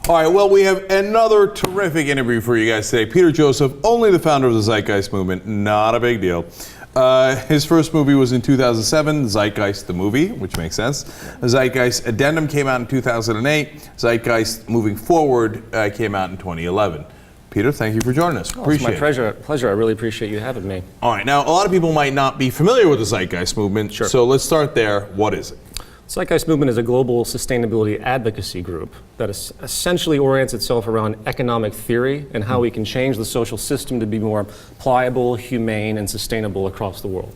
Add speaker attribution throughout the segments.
Speaker 1: All right, well, we have another terrific interview for you guys today. Peter Joseph, only the founder of the Zeitgeist Movement, not a big deal. His first movie was in 2007, Zeitgeist the movie, which makes sense. Zeitgeist Addendum came out in 2008. Zeitgeist Moving Forward came out in 2011. Peter, thank you for joining us. Appreciate
Speaker 2: it. It's my pleasure. I really appreciate you having me.
Speaker 1: All right, now a lot of people might not be familiar with the Zeitgeist Movement,
Speaker 2: Sure.
Speaker 1: So let's start there. What is it?
Speaker 2: Zeitgeist Movement is a global sustainability advocacy group that essentially orients itself around economic theory and how we can change the social system to be more pliable, humane, and sustainable across the world.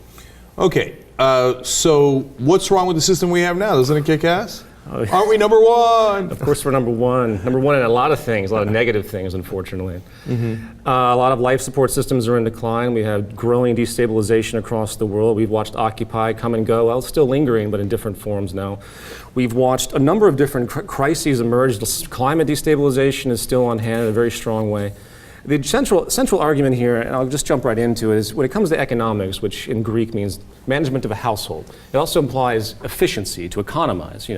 Speaker 1: Okay, so what's wrong with the system we have now? Doesn't it kick ass? Aren't we number one?
Speaker 2: Of course we're number one. Number one in a lot of things, a lot of negative things, unfortunately. A lot of life support systems are in decline. We have growing destabilization across the world. We've watched Occupy come and go. Well, it's still lingering, but in different forms now. We've watched a number of different crises emerge. Climate destabilization is still on hand in a very strong way. The central argument here, and I'll just jump right into it, is when it comes to economics, which in Greek means management of a household, it also implies efficiency, to economize.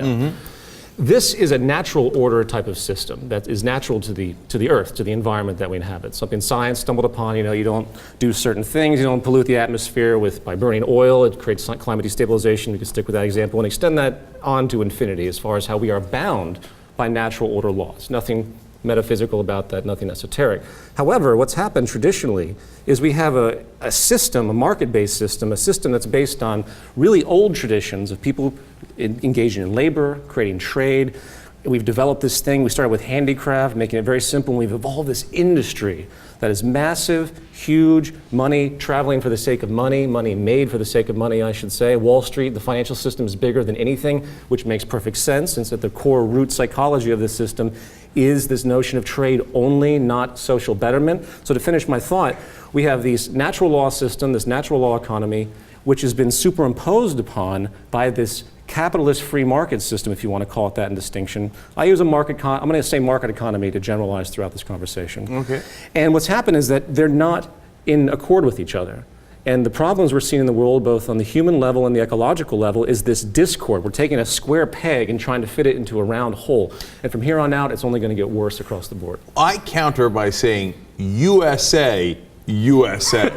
Speaker 2: This is a natural order type of system that is natural to the earth, to the environment that we inhabit. Something science stumbled upon. You don't do certain things. You don't pollute the atmosphere by burning oil. It creates climate destabilization. We can stick with that example and extend that on to infinity as far as how we are bound by natural order laws. Nothing metaphysical about that, nothing esoteric. However, what's happened traditionally is we have a system, a market-based system, a system that's based on really old traditions of people engaging in labor, creating trade. We've developed this thing. We started with handicraft, making it very simple, and we've evolved this industry that is massive, huge, money traveling for the sake of money made for the sake of money, I should say. Wall Street, the financial system, is bigger than anything, which makes perfect sense, since at the core root psychology of this system is this notion of trade only, not social betterment. So to finish my thought, we have this natural law system, this natural law economy, which has been superimposed upon by this capitalist free market system, if you want to call it that in distinction. I use I'm going to say market economy to generalize throughout this conversation.
Speaker 1: Okay.
Speaker 2: And what's happened is that they're not in accord with each other. And the problems we're seeing in the world, both on the human level and the ecological level, is this discord. We're taking a square peg and trying to fit it into a round hole. And from here on out, it's only going to get worse across the board.
Speaker 1: I counter by saying USA, USA.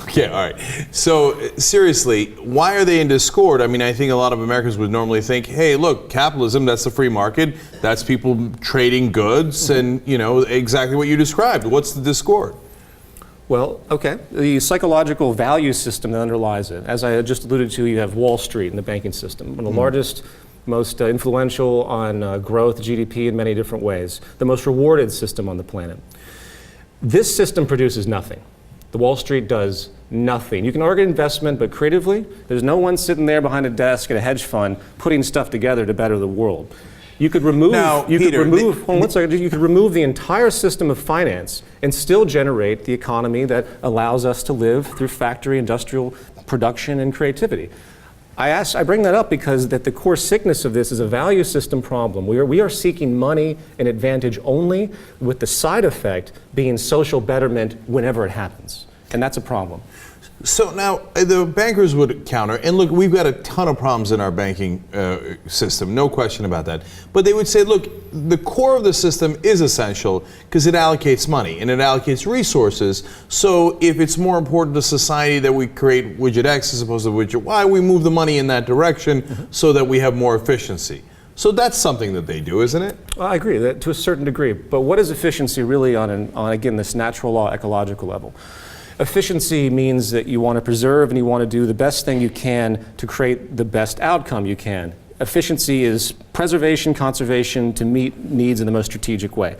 Speaker 1: Okay, all right. So seriously, why are they in discord? I mean, I think a lot of Americans would normally think, hey, look, capitalism, that's the free market. That's people trading goods and, exactly what you described. What's the discord?
Speaker 2: Well, okay. The psychological value system that underlies it. As I just alluded to, you have Wall Street and the banking system, one of the largest, most influential on growth, GDP in many different ways, the most rewarded system on the planet. This system produces nothing. The Wall Street does nothing. You can argue investment, but creatively, there's no one sitting there behind a desk at a hedge fund putting stuff together to better the world. You could remove, you could remove the entire system of finance and still generate the economy that allows us to live through factory, industrial production, and creativity. I bring that up because that the core sickness of this is a value system problem. We are seeking money and advantage only, with the side effect being social betterment whenever it happens. And that's a problem.
Speaker 1: So now the bankers would counter, and look, we've got a ton of problems in our banking system, no question about that. But they would say, look, the core of the system is essential because it allocates money and it allocates resources. So if it's more important to society that we create widget X as opposed to widget Y, we move the money in that direction so that we have more efficiency. So that's something that they do, isn't it?
Speaker 2: Well, I agree that to a certain degree. But what is efficiency really on again, this natural law ecological level? Efficiency means that you want to preserve and you want to do the best thing you can to create the best outcome you can. Efficiency is preservation, conservation to meet needs in the most strategic way.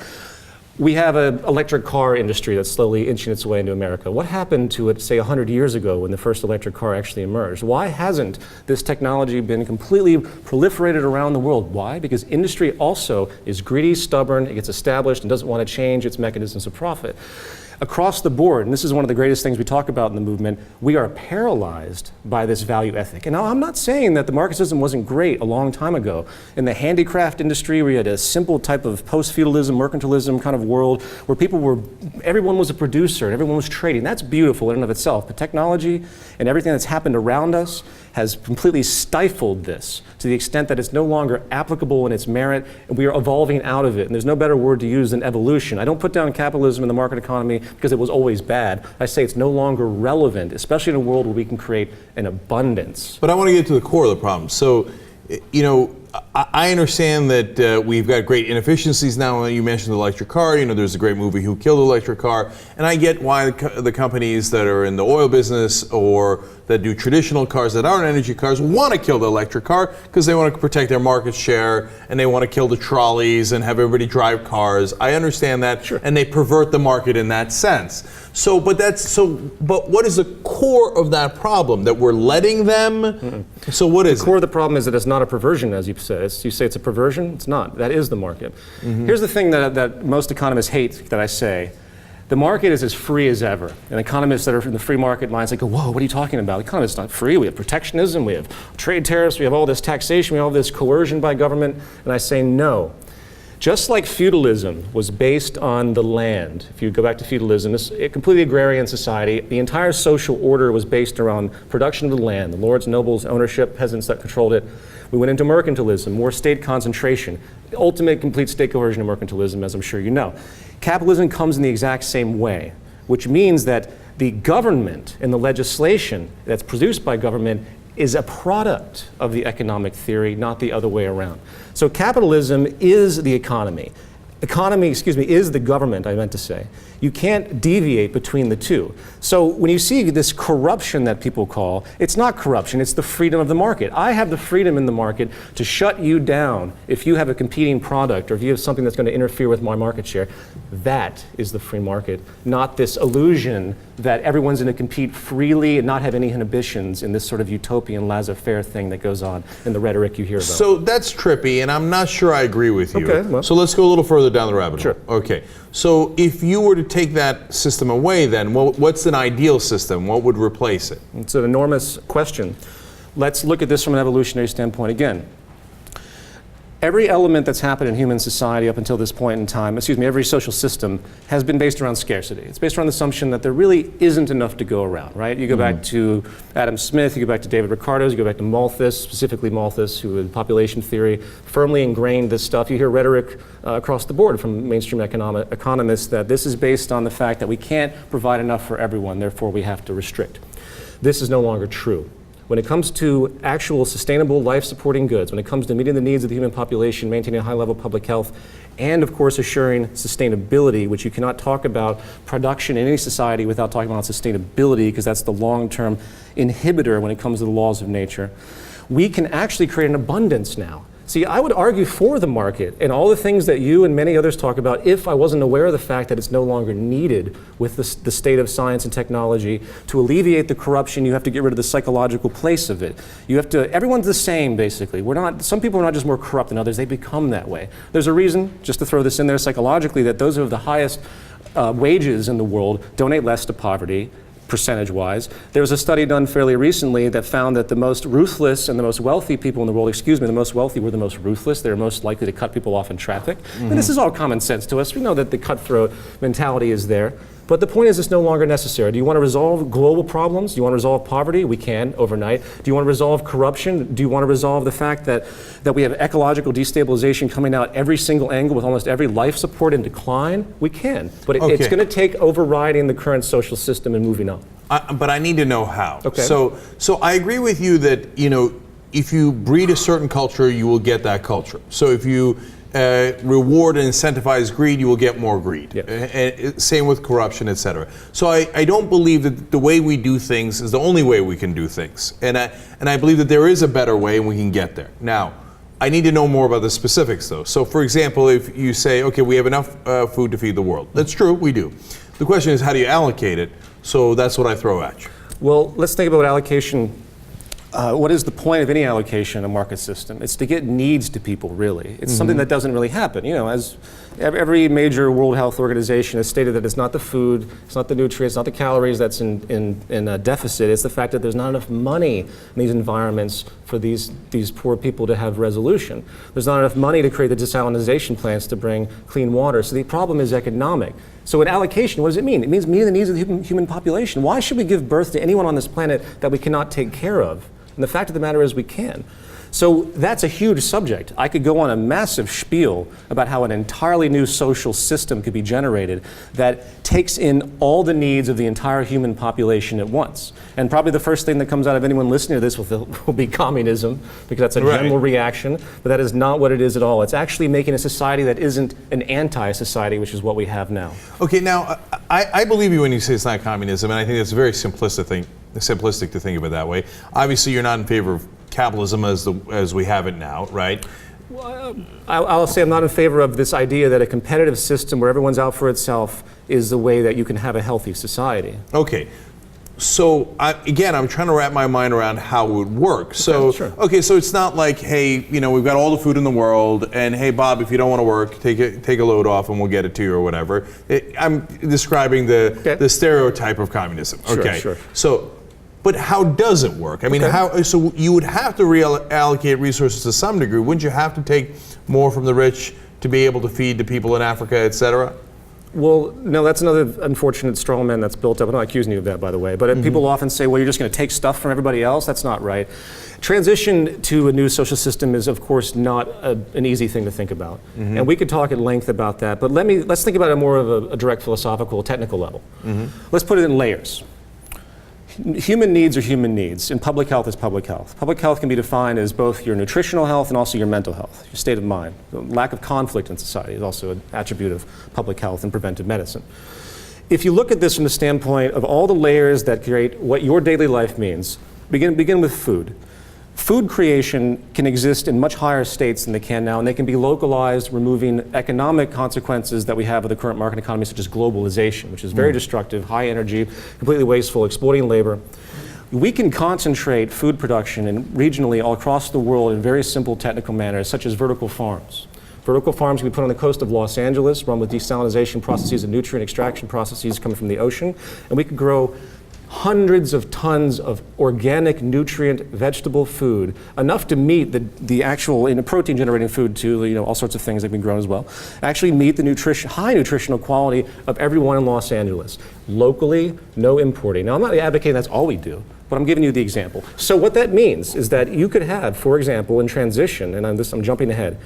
Speaker 2: We have an electric car industry that's slowly inching its way into America. What happened to it, say, 100 years ago when the first electric car actually emerged? Why hasn't this technology been completely proliferated around the world? Why? Because industry also is greedy, stubborn, it gets established and doesn't want to change its mechanisms of profit. Across the board, and this is one of the greatest things we talk about in the movement, we are paralyzed by this value ethic. And now I'm not saying that the market system wasn't great a long time ago. In the handicraft industry, we had a simple type of post-feudalism, mercantilism kind of world where everyone was a producer and everyone was trading. That's beautiful in and of itself. But technology and everything that's happened around us has completely stifled this to the extent that it's no longer applicable in its merit, and we are evolving out of it. And there's no better word to use than evolution. I don't put down capitalism and the market economy because it was always bad. I say it's no longer relevant, especially in a world where we can create an abundance.
Speaker 1: But I want to get to the core of the problem. So, you know, I understand that we've got great inefficiencies now. You mentioned the electric car. You know, there's a great movie, Who Killed the Electric Car? And I get why the companies that are in the oil business or that do traditional cars that aren't energy cars want to kill the electric car because they want to protect their market share and they want to kill the trolleys and have everybody drive cars. I understand that,
Speaker 2: sure.
Speaker 1: And they pervert the market in that sense. So, but what is the core of that problem? That we're letting them? Mm-hmm. So what is
Speaker 2: the core of the problem is that it's not a perversion, as you said. You say it's a perversion? It's not. That is the market. Mm-hmm. Here's the thing that most economists hate that I say. The market is as free as ever. And economists that are in the free market minds, they go, whoa, what are you talking about? The economy is not free. We have protectionism, we have trade tariffs, we have all this taxation, we have all this coercion by government. And I say no. Just like feudalism was based on the land, if you go back to feudalism, it's a completely agrarian society. The entire social order was based around production of the land, the lords, nobles, ownership, peasants that controlled it. We went into mercantilism, more state concentration, the ultimate complete state coercion of mercantilism, as I'm sure you know. Capitalism comes in the exact same way, which means that the government and the legislation that's produced by government is a product of the economic theory, not the other way around. So capitalism is the economy. Economy, is the government, I meant to say. You can't deviate between the two. So when you see this corruption that people call, it's not corruption, it's the freedom of the market. I have the freedom in the market to shut you down if you have a competing product or if you have something that's going to interfere with my market share. That is the free market, not this illusion that everyone's going to compete freely and not have any inhibitions in this sort of utopian laissez-faire thing that goes on in the rhetoric you hear about.
Speaker 1: So that's trippy, and I'm not sure I agree with you.
Speaker 2: Okay, well.
Speaker 1: So let's go a little further down the rabbit hole.
Speaker 2: Sure.
Speaker 1: Okay. So if you were to take that system away, then what's an ideal system? What would replace it?
Speaker 2: It's an enormous question. Let's look at this from an evolutionary standpoint again. Every element that's happened in human society up until this point in time, every social system has been based around scarcity. It's based around the assumption that there really isn't enough to go around, right? You go back to Adam Smith, you go back to David Ricardo, you go back to Malthus, specifically Malthus, who in population theory firmly ingrained this stuff. You hear rhetoric across the board from mainstream economists that this is based on the fact that we can't provide enough for everyone, therefore we have to restrict. This is no longer true. When it comes to actual sustainable life-supporting goods, when it comes to meeting the needs of the human population, maintaining a high level of public health, and of course assuring sustainability, which you cannot talk about production in any society without talking about sustainability, because that's the long-term inhibitor when it comes to the laws of nature, we can actually create an abundance now. See, I would argue for the market and all the things that you and many others talk about if I wasn't aware of the fact that it's no longer needed with the state of science and technology. To alleviate the corruption, you have to get rid of the psychological place of it. You have to, everyone's the same, basically. Some people are not just more corrupt than others, they become that way. There's a reason, just to throw this in there psychologically, that those who have the highest wages in the world donate less to poverty, percentage-wise. There was a study done fairly recently that found that the most ruthless and the most wealthy people in the world, the most wealthy were the most ruthless. They were most likely to cut people off in traffic. And this is all common sense to us. We know that the cutthroat mentality is there. But the point is it's no longer necessary. Do you want to resolve global problems? Do you want to resolve poverty? We can overnight. Do you want to resolve corruption? Do you want to resolve the fact that we have ecological destabilization coming out every single angle with almost every life support in decline? We can. But it's going to take overriding the current social system and moving on.
Speaker 1: But I need to know how.
Speaker 2: Okay.
Speaker 1: So I agree with you that, if you breed a certain culture, you will get that culture. So if you reward and incentivize greed, you will get more greed. Yep. Same with corruption, etc. So I don't believe that the way we do things is the only way we can do things. And I believe that there is a better way and we can get there. Now, I need to know more about the specifics though. So for example, if you say, okay, we have enough food to feed the world. That's true, we do. The question is, how do you allocate it? So that's what I throw at you.
Speaker 2: Well, let's think about allocation. What is the point of any allocation in a market system? It's to get needs to people, really. It's something that doesn't really happen. As every major World Health Organization has stated, that it's not the food, it's not the nutrients, it's not the calories that's in a deficit. It's the fact that there's not enough money in these environments for these poor people to have resolution. There's not enough money to create the desalination plants to bring clean water. So the problem is economic. So in allocation, what does it mean? It means meeting the needs of the human population. Why should we give birth to anyone on this planet that we cannot take care of? And the fact of the matter is we can. So that's a huge subject. I could go on a massive spiel about how an entirely new social system could be generated that takes in all the needs of the entire human population at once. And probably the first thing that comes out of anyone listening to this will be communism, because that's a general reaction, but that is not what it is at all. It's actually making a society that isn't an anti-society, which is what we have now.
Speaker 1: Okay, now, I believe you when you say it's not communism, and I think it's very simplistic to think of it that way. Obviously, you're not in favor of capitalism as we have it now, right?
Speaker 2: Well, I'll say I'm not in favor of this idea that a competitive system where everyone's out for itself is the way that you can have a healthy society.
Speaker 1: Okay. So again, I'm trying to wrap my mind around how it would work. So, okay, so it's not like, hey, you know, we've got all the food in the world, and hey, Bob, if you don't want to work, take a load off, and we'll get it to you or whatever. I'm describing the stereotype of communism. Okay.
Speaker 2: Sure.
Speaker 1: So, but how does it work? I mean, how? So you would have to reallocate resources to some degree. Wouldn't you have to take more from the rich to be able to feed the people in Africa, et cetera?
Speaker 2: Well, no, that's another unfortunate straw man that's built up. I'm not accusing you of that, by the way. But people often say, well, you're just going to take stuff from everybody else. That's not right. Transition to a new social system is, of course, not an easy thing to think about. And we could talk at length about that. But let's think about it more of a direct philosophical, technical level. Let's put it in layers. Human needs are human needs, and public health is public health. Public health can be defined as both your nutritional health and also your mental health, your state of mind. The lack of conflict in society is also an attribute of public health and preventive medicine. If you look at this from the standpoint of all the layers that create what your daily life means, begin with food. Food creation can exist in much higher states than they can now, and they can be localized, removing economic consequences that we have of the current market economy, such as globalization, which is very destructive, high energy, completely wasteful, exploiting labor. We can concentrate food production regionally all across the world in very simple technical manners, such as vertical farms. Vertical farms can be put on the coast of Los Angeles, run with desalination processes and nutrient extraction processes coming from the ocean, and we could grow hundreds of tons of organic nutrient vegetable food, enough to meet the actual protein generating food too, all sorts of things that can be grown as well, actually meet the high nutritional quality of everyone in Los Angeles. Locally, no importing. Now I'm not advocating that's all we do, but I'm giving you the example. So what that means is that you could have, for example, in transition, and I'm jumping ahead,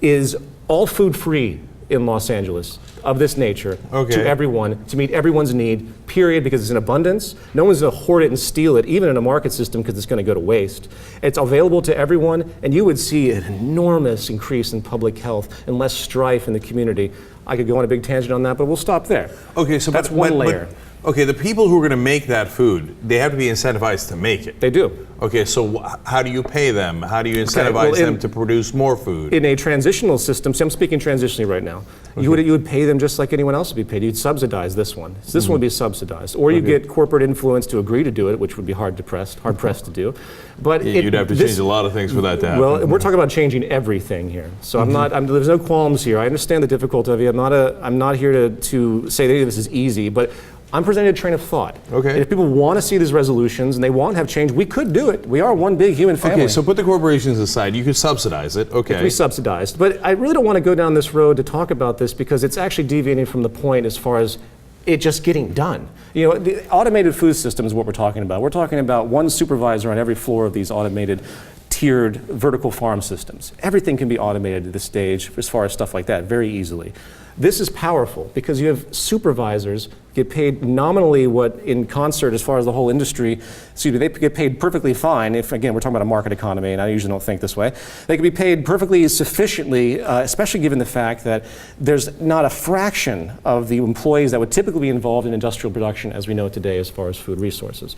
Speaker 2: is all food free in Los Angeles of this nature to everyone, to meet everyone's need, period, because it's in abundance. No one's going to hoard it and steal it, even in a market system, because it's going to go to waste. It's available to everyone, and you would see an enormous increase in public health and less strife in the community. I could go on a big tangent on that, but we'll stop there.
Speaker 1: Okay, so
Speaker 2: that's one layer.
Speaker 1: Okay, the people who are going to make that food, they have to be incentivized to make it.
Speaker 2: They do.
Speaker 1: Okay, so how do you pay them? How do you incentivize them to produce more food?
Speaker 2: In a transitional system, see, I'm speaking transitionally right now, you would pay them just like anyone else would be paid. You'd subsidize this one. So this one would be subsidized. Or you get corporate influence to agree to do it, which would be hard pressed to do. But
Speaker 1: you'd have to change a lot of things for that to happen.
Speaker 2: Well, we're talking about changing everything here. So there's no qualms here. I understand the difficulty of it. I'm not here to say that this is easy, but I'm presenting a train of thought. Okay. And if people want to see these resolutions and they want to have change, we could do it. We are one big human family.
Speaker 1: Okay, so put the corporations aside. You could subsidize it. Okay.
Speaker 2: It can be subsidized. But I really don't want to go down this road to talk about this because it's actually deviating from the point as far as it just getting done. The automated food system is what we're talking about. We're talking about one supervisor on every floor of these automated tiered vertical farm systems. Everything can be automated at this stage as far as stuff like that very easily. This is powerful because you have supervisors get paid nominally what in concert as far as the whole industry, they get paid perfectly fine if, again, we're talking about a market economy and I usually don't think this way. They can be paid perfectly sufficiently, especially given the fact that there's not a fraction of the employees that would typically be involved in industrial production as we know today as far as food resources.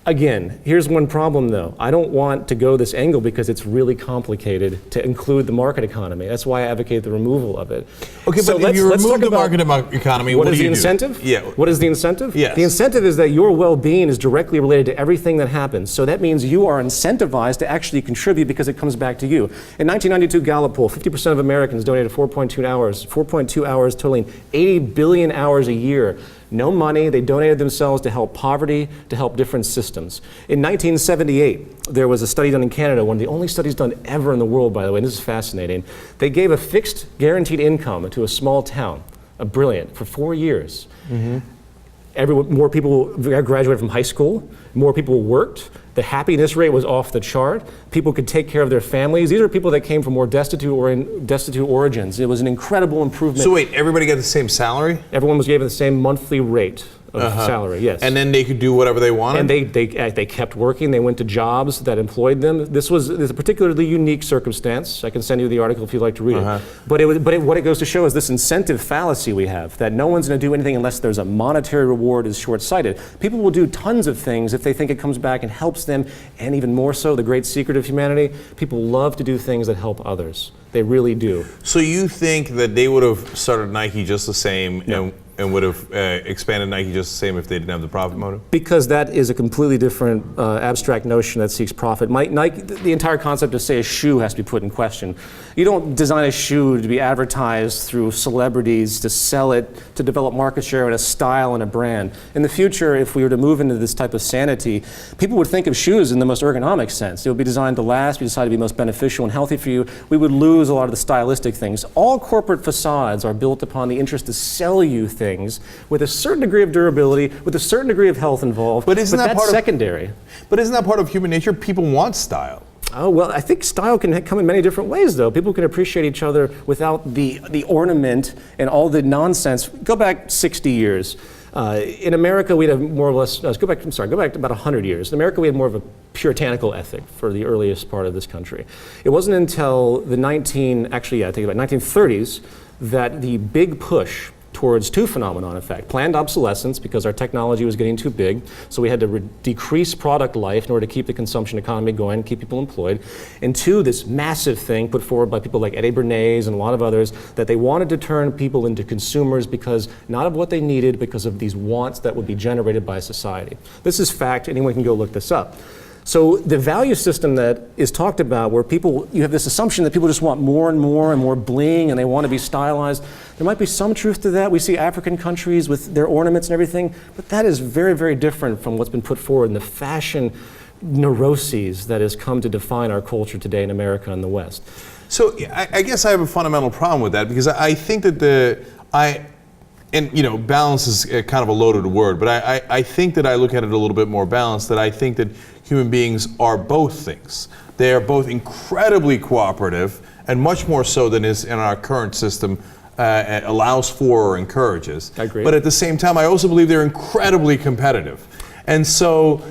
Speaker 2: Again, here's one problem though. I don't want to go this angle because it's really complicated to include the market economy. That's why I advocate the removal of it.
Speaker 1: Okay, so but if you remove the market economy, what do you do?
Speaker 2: What is the incentive?
Speaker 1: Yeah.
Speaker 2: What is the incentive?
Speaker 1: Yes.
Speaker 2: The incentive is that your well-being is directly related to everything that happens. So that means you are incentivized to actually contribute because it comes back to you. In 1992 Gallup poll, 50% of Americans donated 4.2 hours totaling 80 billion hours a year. No money, they donated themselves to help poverty, to help different systems. In 1978, there was a study done in Canada, one of the only studies done ever in the world, by the way, and this is fascinating. They gave a fixed guaranteed income to a small town, brilliant, for 4 years. More people graduated from high school, more people worked, the happiness rate was off the chart, people could take care of their families. These are people that came from more destitute origins. It was an incredible improvement.
Speaker 1: So wait, everybody got the same salary?
Speaker 2: Everyone was given the same monthly rate of salary, yes.
Speaker 1: And then they could do whatever they wanted?
Speaker 2: And they kept working, they went to jobs that employed them. This is a particularly unique circumstance. I can send you the article if you'd like to read it. But what it goes to show is this incentive fallacy we have, that no one's going to do anything unless there's a monetary reward is short-sighted. People will do tons of things if they think it comes back and helps them, and even more so, the great secret of humanity, people love to do things that help others. They really do.
Speaker 1: So you think that they would have started Nike just the same and would have expanded Nike just the same if they didn't have the profit motive?
Speaker 2: Because that is a completely different abstract notion that seeks profit. Nike, the entire concept of, say, a shoe has to be put in question. You don't design a shoe to be advertised through celebrities, to sell it, to develop market share and a style and a brand. In the future, if we were to move into this type of sanity, people would think of shoes in the most ergonomic sense. It would be designed to last, be designed to be most beneficial and healthy for you. We would lose a lot of the stylistic things. All corporate facades are built upon the interest to sell you things with a certain degree of durability, with a certain degree of health involved. But that's secondary.
Speaker 1: But isn't that part of human nature? People want style.
Speaker 2: Oh, well, I think style can come in many different ways, though. People can appreciate each other without the ornament and all the nonsense. Go back 60 years. In America, we'd have more or less, go back about 100 years. In America, we had more of a puritanical ethic for the earliest part of this country. It wasn't until the 1930s that the big push towards two phenomenon, in fact. Planned obsolescence, because our technology was getting too big, so we had to decrease product life in order to keep the consumption economy going, keep people employed. And two, this massive thing put forward by people like Eddie Bernays and a lot of others, that they wanted to turn people into consumers because not of what they needed, because of these wants that would be generated by society. This is fact, anyone can go look this up. So the value system that is talked about, where you have this assumption that people just want more and more bling and they want to be stylized, there might be some truth to that. We see African countries with their ornaments and everything, but that is very, very different from what's been put forward in the fashion neuroses that has come to define our culture today in America and the West.
Speaker 1: So I guess I have a fundamental problem with that, because I think that balance is kind of a loaded word, but I think that I look at it a little bit more balanced, that I think that human beings are both things. They are both incredibly cooperative, and much more so than is in our current system allows for or encourages.
Speaker 2: I agree.
Speaker 1: But at the same time, I also believe they're incredibly competitive. And so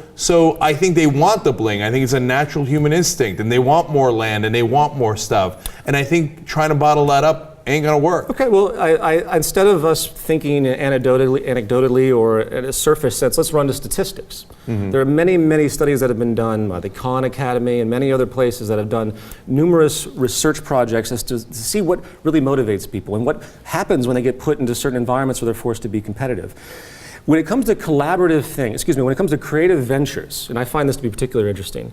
Speaker 1: I think they want the bling. I think it's a natural human instinct, and they want more land and they want more stuff. And I think trying to bottle that up ain't gonna work.
Speaker 2: Okay, well, I instead of us thinking anecdotally or at a surface sense, let's run to statistics. There are many, many studies that have been done by the Khan Academy and many other places that have done numerous research projects as to see what really motivates people and what happens when they get put into certain environments where they're forced to be competitive. When it comes to when it comes to creative ventures, and I find this to be particularly interesting,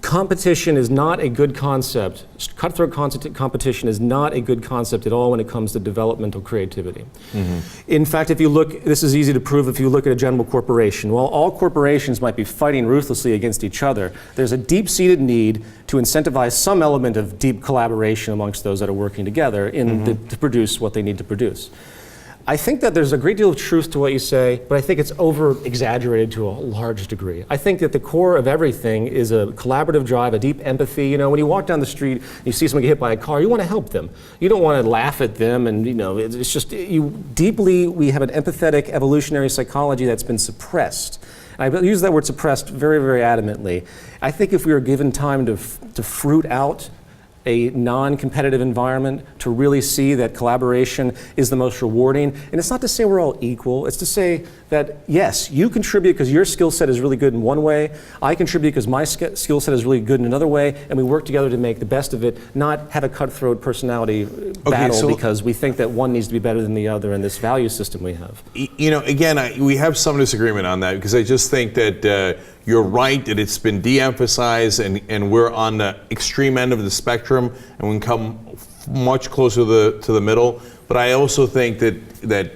Speaker 2: competition is not a good concept. Cutthroat competition is not a good concept at all when it comes to developmental creativity. In fact, this is easy to prove if you look at a general corporation. While all corporations might be fighting ruthlessly against each other, there's a deep-seated need to incentivize some element of deep collaboration amongst those that are working together to produce what they need to produce. I think that there's a great deal of truth to what you say, but I think it's over-exaggerated to a large degree. I think that the core of everything is a collaborative drive, a deep empathy. You know, when you walk down the street, you see someone get hit by a car, you want to help them. You don't want to laugh at them, and it's just, we have an empathetic evolutionary psychology that's been suppressed. I use that word suppressed very, very adamantly. I think if we were given time to fruit out a non-competitive environment, to really see that collaboration is the most rewarding. And it's not to say we're all equal, it's to say that yes, you contribute because your skill set is really good in one way, I contribute because my skill set is really good in another way, and we work together to make the best of it, not have a cutthroat personality battle because we think that one needs to be better than the other in this value system we have.
Speaker 1: Again, we have some disagreement on that, because I just think that you're right that it's been de-emphasized, and we're on the extreme end of the spectrum, and we can come much closer to the middle. But I also think that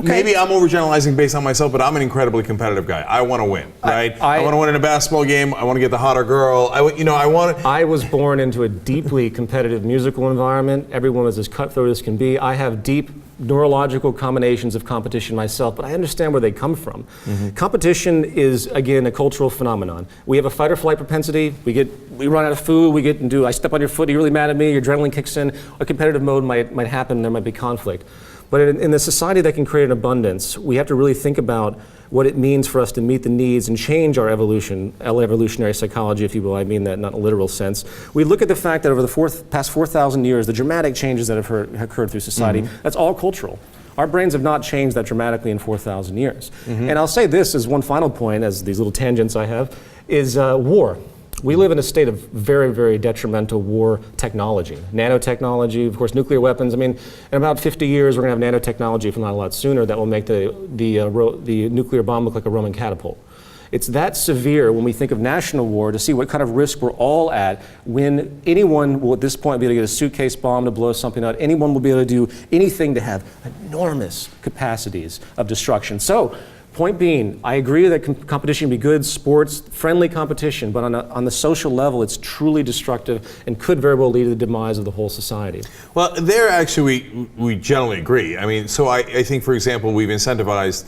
Speaker 1: maybe I'm overgeneralizing based on myself, but I'm an incredibly competitive guy. I want to win, right? I want to win in a basketball game. I want to get the hotter girl. I
Speaker 2: was born into a deeply competitive musical environment. Everyone was as cutthroat as can be. I have deep neurological combinations of competition myself, but I understand where they come from. Competition is, again, a cultural phenomenon. We have a fight or flight propensity. We run out of food. I step on your foot. You're really mad at me. Your adrenaline kicks in. A competitive mode might happen. There might be conflict. But in the society that can create an abundance, we have to really think about what it means for us to meet the needs and change our evolutionary psychology, if you will. I mean that not in a literal sense. We look at the fact that over the past 4,000 years, the dramatic changes that have occurred through society, that's all cultural. Our brains have not changed that dramatically in 4,000 years. And I'll say this as one final point, as these little tangents I have, is war. We live in a state of very, very detrimental war technology. Nanotechnology, of course, nuclear weapons. I mean, in about 50 years, we're going to have nanotechnology, if not a lot sooner, that will make the nuclear bomb look like a Roman catapult. It's that severe when we think of national war to see what kind of risk we're all at when anyone will at this point be able to get a suitcase bomb to blow something out. Anyone will be able to do anything to have enormous capacities of destruction. So, point being, I agree that competition can be good, sports, friendly competition, but on the social level, it's truly destructive and could very well lead to the demise of the whole society.
Speaker 1: Well, there actually we generally agree. I mean, so I think, for example, we've incentivized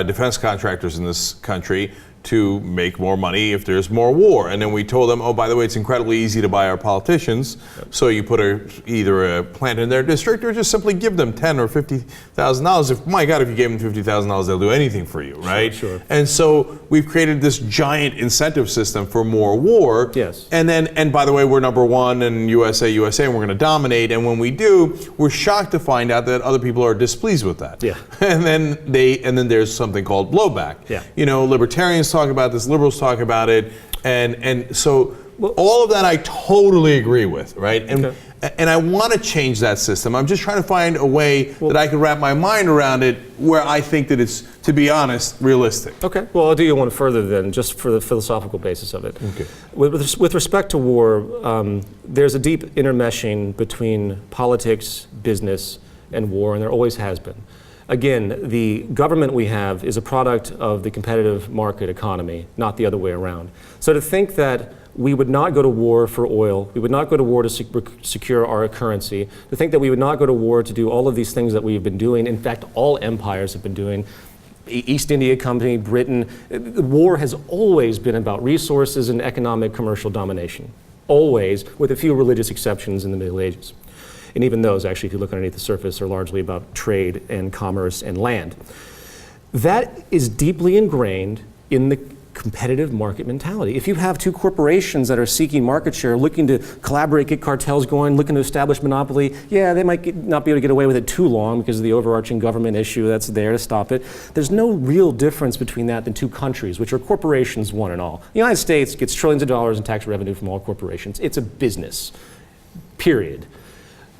Speaker 1: defense contractors in this country to make more money if there's more war. And then we told them, oh, by the way, it's incredibly easy to buy our politicians. So you put either a plant in their district or just simply give them $10,000 or $50,000. If, my God, if you gave them $50,000, they'll do anything for you, right?
Speaker 2: Sure.
Speaker 1: And so we've created this giant incentive system for more war.
Speaker 2: Yes.
Speaker 1: And by the way, we're number one in USA, and we're going to dominate. And when we do, we're shocked to find out that other people are displeased with that.
Speaker 2: Yeah.
Speaker 1: And then there's something called blowback.
Speaker 2: Yeah.
Speaker 1: You know, libertarians talk about this, liberals talk about it, and so all of that I totally agree with, right? And I want to change that system. I'm just trying to find a way that I can wrap my mind around it where I think that it's, to be honest, realistic.
Speaker 2: Okay. Well, I'll do you one further then, just for the philosophical basis of it.
Speaker 1: Okay.
Speaker 2: With respect to war, there's a deep intermeshing between politics, business, and war, and there always has been. Again, the government we have is a product of the competitive market economy, not the other way around. So to think that we would not go to war for oil, we would not go to war to secure our currency, to think that we would not go to war to do all of these things that we've been doing, in fact, all empires have been doing, East India Company, Britain, war has always been about resources and economic commercial domination, always, with a few religious exceptions in the Middle Ages. And even those, actually, if you look underneath the surface, are largely about trade and commerce and land. That is deeply ingrained in the competitive market mentality. If you have two corporations that are seeking market share, looking to collaborate, get cartels going, looking to establish monopoly, yeah, they might not be able to get away with it too long because of the overarching government issue that's there to stop it. There's no real difference between that than two countries, which are corporations one and all. The United States gets trillions of dollars in tax revenue from all corporations. It's a business, period.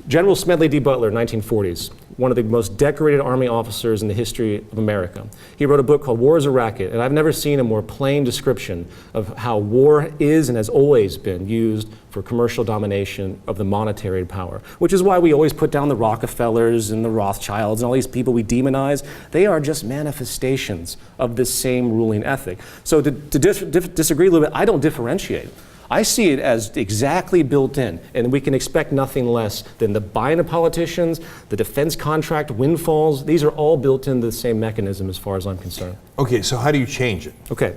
Speaker 2: General Smedley D. Butler, 1940s, one of the most decorated Army officers in the history of America. He wrote a book called War is a Racket, and I've never seen a more plain description of how war is and has always been used for commercial domination of the monetary power, which is why we always put down the Rockefellers and the Rothschilds and all these people we demonize. They are just manifestations of this same ruling ethic. So to disagree a little bit, I don't differentiate. I see it as exactly built in, and we can expect nothing less than the buying of politicians, the defense contract windfalls. These are all built into the same mechanism as far as I'm concerned.
Speaker 1: Okay, so how do you change it?
Speaker 2: Okay.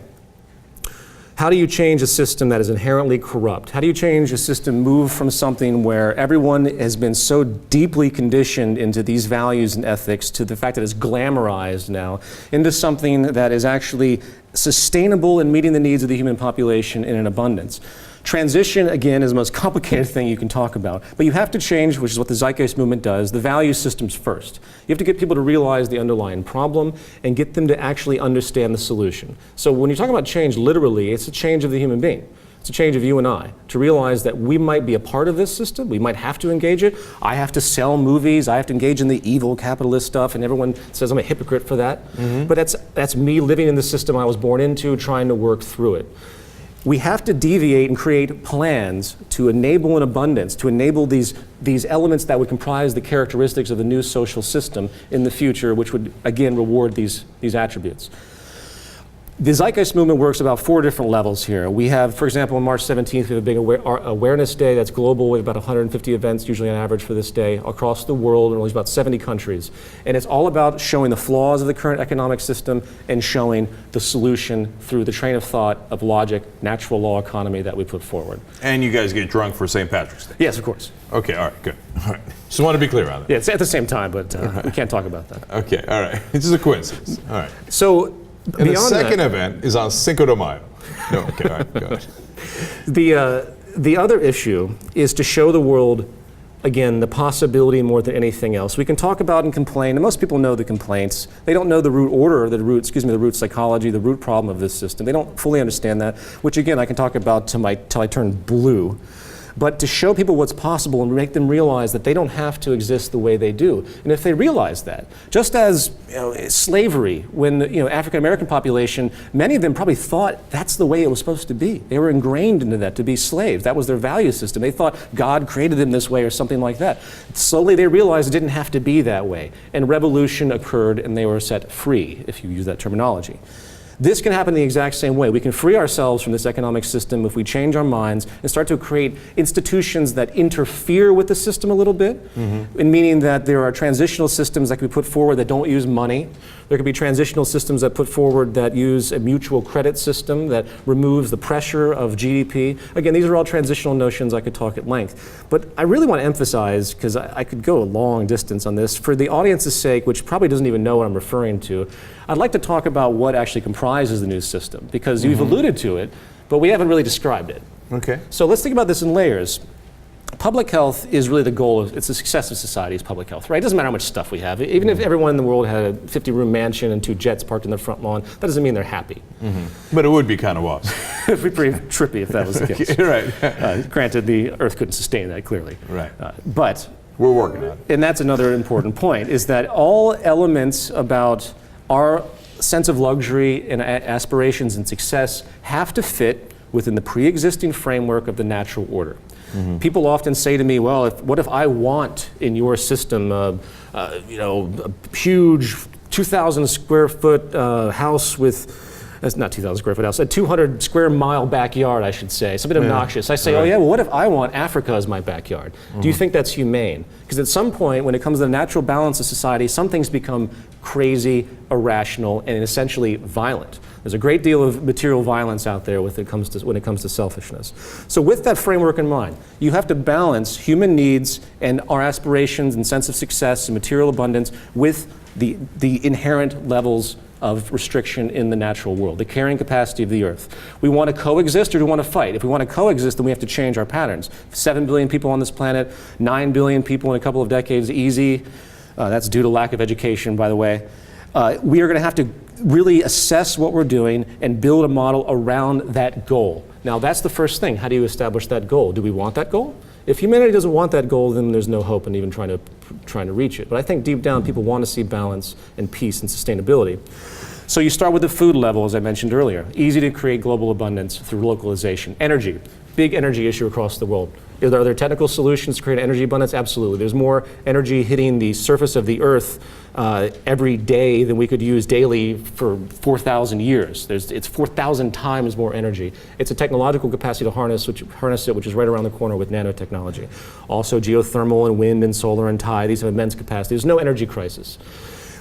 Speaker 2: How do you change a system that is inherently corrupt? How do you change a system, move from something where everyone has been so deeply conditioned into these values and ethics to the fact that it's glamorized now, into something that is actually sustainable in meeting the needs of the human population in an abundance? Transition, again, is the most complicated thing you can talk about. But you have to change, which is what the Zeitgeist Movement does, the value systems first. You have to get people to realize the underlying problem and get them to actually understand the solution. So when you're talking about change, literally, it's a change of the human being. It's a change of you and I, to realize that we might be a part of this system, we might have to engage it. I have to sell movies, I have to engage in the evil capitalist stuff, and everyone says I'm a hypocrite for that. But that's me living in the system I was born into, trying to work through it. We have to deviate and create plans to enable an abundance, to enable these elements that would comprise the characteristics of the new social system in the future, which would, again, reward these attributes. The Zeitgeist Movement works about 4 different levels here. We have, for example, on March 17th, we have a big awareness day that's global. We have about 150 events, usually on average for this day, across the world, in about 70 countries. And it's all about showing the flaws of the current economic system and showing the solution through the train of thought of logic, natural law economy that we put forward.
Speaker 1: And you guys get drunk for St. Patrick's Day?
Speaker 2: Yes, of course.
Speaker 1: Okay, all right, good. All right. Just want to be clear on that.
Speaker 2: Yeah, it's at the same time, but we can't talk about that.
Speaker 1: Okay, all right. It's just a coincidence. All right.
Speaker 2: So,
Speaker 1: and the second event is on Cinco de Mayo. No, okay, all right, go ahead.
Speaker 2: The other issue is to show the world, again, the possibility more than anything else. We can talk about and complain, and most people know the complaints. They don't know the root order, the root psychology, the root problem of this system. They don't fully understand that, which again, I can talk about till I turn blue. But to show people what's possible and make them realize that they don't have to exist the way they do. And if they realize that, just as slavery, when the African American population, many of them probably thought that's the way it was supposed to be. They were ingrained into that, to be slaves. That was their value system. They thought God created them this way or something like that. Slowly they realized it didn't have to be that way. And revolution occurred and they were set free, if you use that terminology. This can happen the exact same way. We can free ourselves from this economic system if we change our minds and start to create institutions that interfere with the system a little bit, in meaning that there are transitional systems that can be put forward that don't use money. There could be transitional systems that put forward that use a mutual credit system that removes the pressure of GDP. Again, these are all transitional notions. I could talk at length. But I really want to emphasize, because I could go a long distance on this, for the audience's sake, which probably doesn't even know what I'm referring to, I'd like to talk about what actually comprises the new system, because you've alluded to it, but we haven't really described it.
Speaker 1: Okay.
Speaker 2: So let's think about this in layers. Public health is really the goal of, it's the success of society is public health, right? It doesn't matter how much stuff we have. Even if everyone in the world had a 50-room mansion and 2 jets parked in their front lawn, that doesn't mean they're happy.
Speaker 1: But it would be kind of awesome.
Speaker 2: It'd be pretty trippy if that was the case.
Speaker 1: Right.
Speaker 2: Granted, the Earth couldn't sustain that, clearly.
Speaker 1: Right.
Speaker 2: But
Speaker 1: we're working on it.
Speaker 2: And that's another important point, is that all elements about our sense of luxury and aspirations and success have to fit within the pre-existing framework of the natural order. People often say to me, well, what if I want in your system a huge 2,000 square foot house with, that's not 2,000 square foot house, a 200 square mile backyard, I should say, something obnoxious. I say, oh yeah, well, what if I want Africa as my backyard? Do you think that's humane? Because at some point, when it comes to the natural balance of society, some things become crazy, irrational, and essentially violent. There's a great deal of material violence out there when it comes to selfishness. So with that framework in mind, you have to balance human needs and our aspirations and sense of success and material abundance with the inherent levels of restriction in the natural world, the carrying capacity of the Earth. We want to coexist or do we want to fight? If we want to coexist, then we have to change our patterns. 7 billion people on this planet, 9 billion people in a couple of decades, easy. That's due to lack of education, by the way. We are going to have to really assess what we're doing and build a model around that goal. Now, that's the first thing. How do you establish that goal? Do we want that goal? If humanity doesn't want that goal, then there's no hope in even trying to reach it. But I think deep down, people want to see balance and peace and sustainability. So you start with the food level, as I mentioned earlier. Easy to create global abundance through localization. Energy, big energy issue across the world. Are there technical solutions to create energy abundance? Absolutely. There's more energy hitting the surface of the Earth every day than we could use daily for 4,000 years. It's 4,000 times more energy. It's a technological capacity to harness it, which is right around the corner with nanotechnology. Also geothermal and wind and solar and tide, these have immense capacity. There's no energy crisis.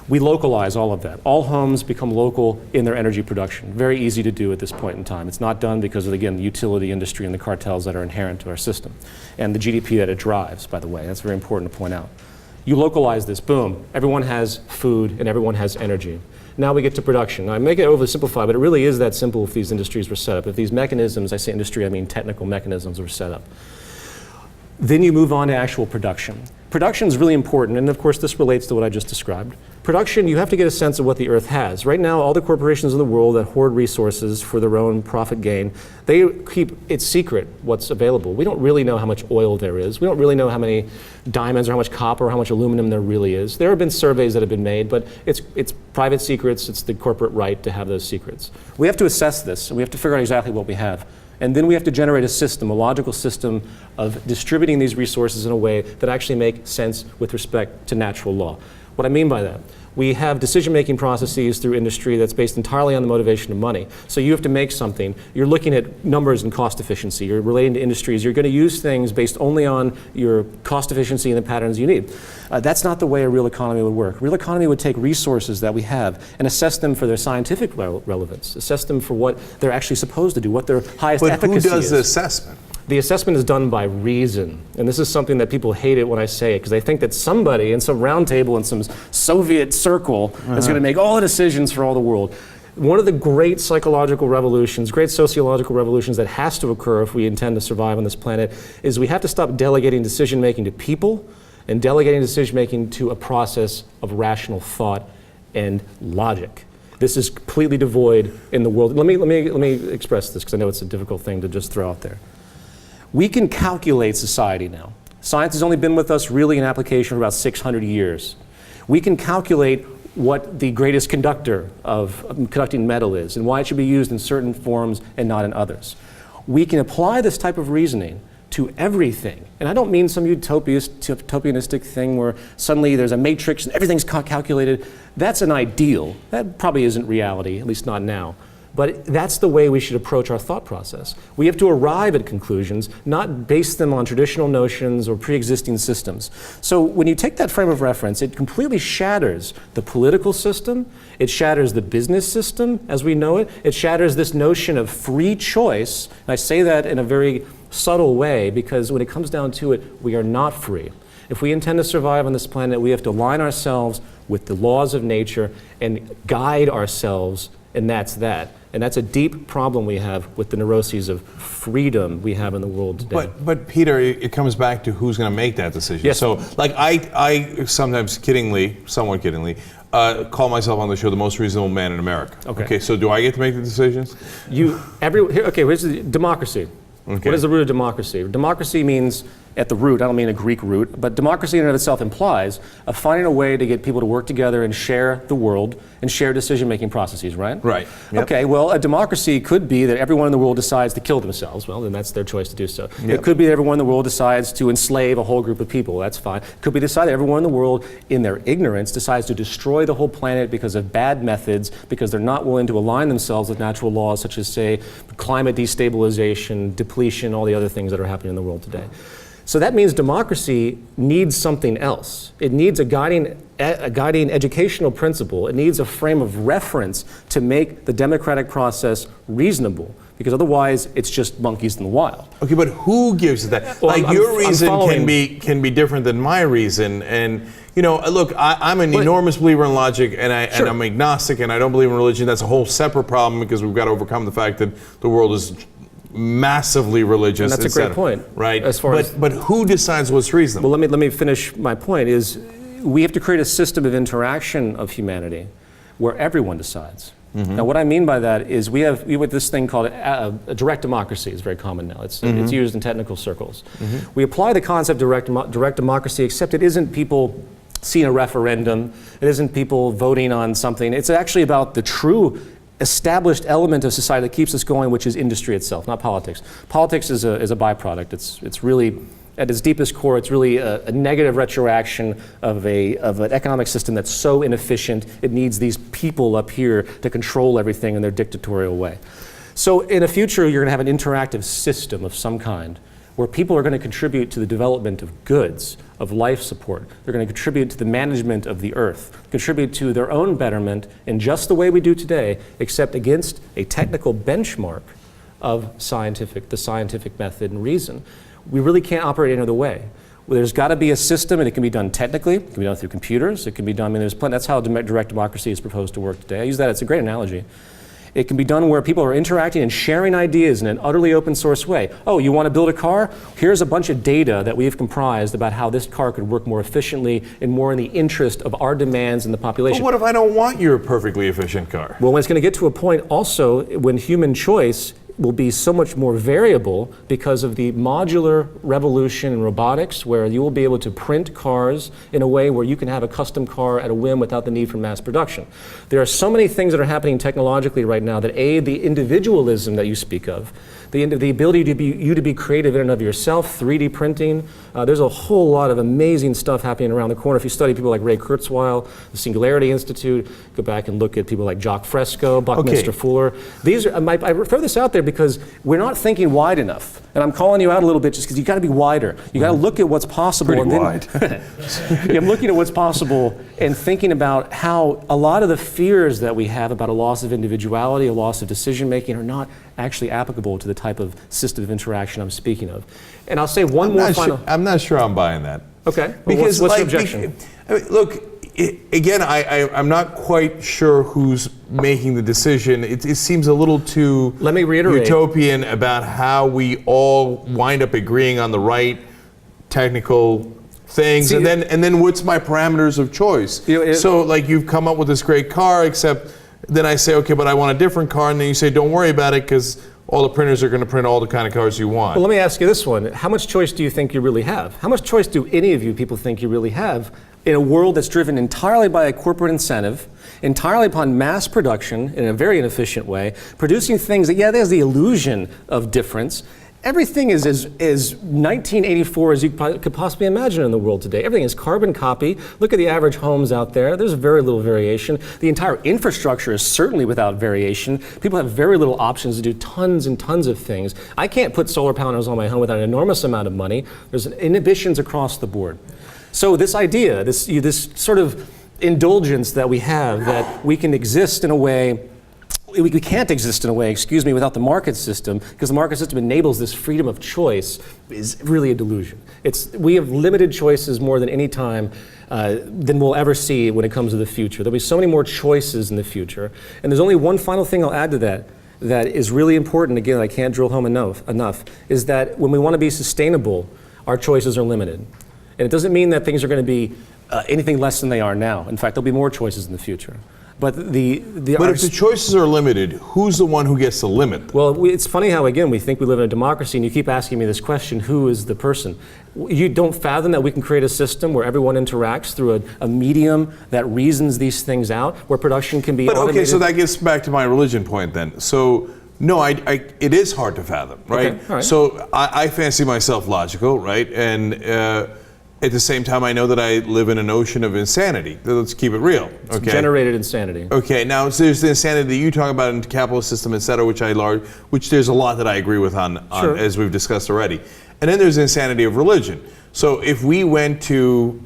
Speaker 2: We localize all of that. All homes become local in their energy production. Very easy to do at this point in time. It's not done because of, again, the utility industry and the cartels that are inherent to our system. And the GDP that it drives, by the way. That's very important to point out. You localize this, boom. Everyone has food and everyone has energy. Now we get to production. Now, I make it oversimplified, but it really is that simple if these industries were set up. If these mechanisms, I say industry, I mean technical mechanisms, were set up. Then you move on to actual production. Production is really important, and of course this relates to what I just described. Production, you have to get a sense of what the Earth has. Right now, all the corporations in the world that hoard resources for their own profit gain, they keep it secret what's available. We don't really know how much oil there is. We don't really know how many diamonds or how much copper or how much aluminum there really is. There have been surveys that have been made, but it's private secrets. It's the corporate right to have those secrets. We have to assess this, and we have to figure out exactly what we have. And then we have to generate a system, a logical system of distributing these resources in a way that actually makes sense with respect to natural law. What I mean by that, we have decision-making processes through industry that's based entirely on the motivation of money. So you have to make something. You're looking at numbers and cost efficiency. You're relating to industries. You're going to use things based only on your cost efficiency and the patterns you need. That's not the way a real economy would work. Real economy would take resources that we have and assess them for their scientific relevance, assess them for what they're actually supposed to do, what their highest efficacy is.
Speaker 1: But who does the assessment?
Speaker 2: The assessment is done by reason. And this is something that people hate it when I say it, because they think that somebody in some round table in some Soviet circle is going to make all the decisions for all the world. One of the great psychological revolutions, great sociological revolutions that has to occur if we intend to survive on this planet is we have to stop delegating decision-making to people and delegating decision-making to a process of rational thought and logic. This is completely devoid in the world. Let me express this, because I know it's a difficult thing to just throw out there. We can calculate society now. Science has only been with us really in application for about 600 years. We can calculate what the greatest conductor of conducting metal is and why it should be used in certain forms and not in others. We can apply this type of reasoning to everything. And I don't mean some utopianistic thing where suddenly there's a matrix and everything's calculated. That's an ideal. That probably isn't reality, at least not now. But that's the way we should approach our thought process. We have to arrive at conclusions, not base them on traditional notions or pre-existing systems. So when you take that frame of reference, it completely shatters the political system, it shatters the business system as we know it, it shatters this notion of free choice. And I say that in a very subtle way because when it comes down to it, we are not free. If we intend to survive on this planet, we have to align ourselves with the laws of nature and guide ourselves, and that's that. And that's a deep problem we have with the neuroses of freedom we have in the world today.
Speaker 1: But Peter, it comes back to who's going to make that decision.
Speaker 2: Yes.
Speaker 1: So, like, I sometimes somewhat kiddingly, call myself on the show the most reasonable man in America. Okay, so do I get to make the decisions?
Speaker 2: Here's the democracy.
Speaker 1: Okay.
Speaker 2: What is the root of democracy? Democracy means, at the root, I don't mean a Greek root, but democracy in and of itself implies finding a way to get people to work together and share the world and share decision-making processes, right?
Speaker 1: Right. Yep.
Speaker 2: Okay, well, a democracy could be that everyone in the world decides to kill themselves. Well, then that's their choice to do so.
Speaker 1: Yep.
Speaker 2: It could be that everyone in the world decides to enslave a whole group of people. That's fine. It could be decided that everyone in the world, in their ignorance, decides to destroy the whole planet because of bad methods, because they're not willing to align themselves with natural laws such as, say, climate destabilization, depletion, all the other things that are happening in the world today. So that means democracy needs something else. It needs a guiding educational principle. It needs a frame of reference to make the democratic process reasonable, because otherwise it's just monkeys in the wild.
Speaker 1: Okay, but who gives it that?
Speaker 2: Well,
Speaker 1: like your reason can be different than my reason, and you know, look, I'm an enormous believer in logic, and I'm agnostic, and I don't believe in religion. That's a whole separate problem because we've got to overcome the fact that the world is massively religious.
Speaker 2: And that's a great point,
Speaker 1: right?
Speaker 2: But
Speaker 1: who decides what's reasonable?
Speaker 2: Well, let me finish my point. Is we have to create a system of interaction of humanity where everyone decides. Mm-hmm. Now, what I mean by that is we have this thing called a direct democracy. It's very common now. It's used in technical circles. Mm-hmm. We apply the concept of direct democracy, except it isn't people seeing a referendum. It isn't people voting on something. It's actually about the true established element of society that keeps us going, which is industry itself, not politics. Politics is a byproduct. It's really, at its deepest core, it's really a negative retroaction of an economic system that's so inefficient, it needs these people up here to control everything in their dictatorial way. So in the future, you're going to have an interactive system of some kind where people are going to contribute to the development of goods, of life support. They're going to contribute to the management of the earth, contribute to their own betterment in just the way we do today, except against a technical benchmark of the scientific method and reason. We really can't operate any other way. Well, there's got to be a system, and it can be done technically, it can be done through computers, it can be done, that's how direct democracy is proposed to work today. I use that, it's a great analogy. It can be done where people are interacting and sharing ideas in an utterly open source way. Oh, you want to build a car? Here's a bunch of data that we've comprised about how this car could work more efficiently and more in the interest of our demands and the population.
Speaker 1: But what if I don't want your perfectly efficient car?
Speaker 2: Well, it's going to get to a point also when human choice will be so much more variable because of the modular revolution in robotics, where you will be able to print cars in a way where you can have a custom car at a whim without the need for mass production. There are so many things that are happening technologically right now that aid the individualism that you speak of, the ability to be creative in and of yourself, 3D printing. There's a whole lot of amazing stuff happening around the corner. If you study people like Ray Kurzweil, the Singularity Institute, go back and look at people like Jacques Fresco, Buckminster Fuller. These are, I throw this out there because we're not thinking wide enough. And I'm calling you out a little bit just because you got to be wider. You got to look at what's possible.
Speaker 1: Pretty wide.
Speaker 2: Yeah, I'm looking at what's possible and thinking about how a lot of the fears that we have about a loss of individuality, a loss of decision making, are not actually applicable to the type of system of interaction I'm speaking of. And I'll say one more final.
Speaker 1: I'm not sure I'm buying that.
Speaker 2: Okay. Well,
Speaker 1: Because
Speaker 2: what's the
Speaker 1: like,
Speaker 2: objection?
Speaker 1: I mean, look, again, I'm not quite sure who's making the decision. It seems a little too
Speaker 2: Let me reiterate.
Speaker 1: utopian about how we all wind up agreeing on the right technical things,
Speaker 2: See,
Speaker 1: and then what's my parameters of choice? So like you've come up with this great car, except then I say, okay, but I want a different car, and then you say, don't worry about it because all the printers are going to print all the kind of cars you want.
Speaker 2: Well, let me ask you this one. How much choice do you think you really have? How much choice do any of you people think you really have in a world that's driven entirely by a corporate incentive, entirely upon mass production in a very inefficient way, producing things that, yeah, there's the illusion of difference. Everything is as 1984 as you could possibly imagine in the world today. Everything is carbon copy. Look at the average homes out there. There's very little variation. The entire infrastructure is certainly without variation. People have very little options to do tons and tons of things. I can't put solar panels on my home without an enormous amount of money. There's inhibitions across the board. So this idea, this sort of indulgence that we have, that we can exist in a way, we can't exist in a way, without the market system, because the market system enables this freedom of choice, is really a delusion. We have limited choices more than any time than we'll ever see when it comes to the future. There'll be so many more choices in the future. And there's only one final thing I'll add to that is really important. Again, I can't drill home enough, is that when we want to be sustainable, our choices are limited. And it doesn't mean that things are going to be anything less than they are now. In fact, there'll be more choices in the future. But if the
Speaker 1: choices are limited, who's the one who gets to limit them?
Speaker 2: Well, it's funny how, again, we think we live in a democracy, and you keep asking me this question, who is the person? You don't fathom that we can create a system where everyone interacts through a medium that reasons these things out, where production can be automated.
Speaker 1: Okay, so that gets back to my religion point then. So, no, it is hard to fathom, right?
Speaker 2: Okay, all right.
Speaker 1: So I fancy myself logical, right? And at the same time, I know that I live in an ocean of insanity. Let's keep it real.
Speaker 2: It's generated insanity.
Speaker 1: Okay, now there's the insanity that you talk about in the capitalist system, et cetera, which there's a lot that I agree with on
Speaker 2: Sure.
Speaker 1: as we've discussed already. And then there's the insanity of religion. So if we went to,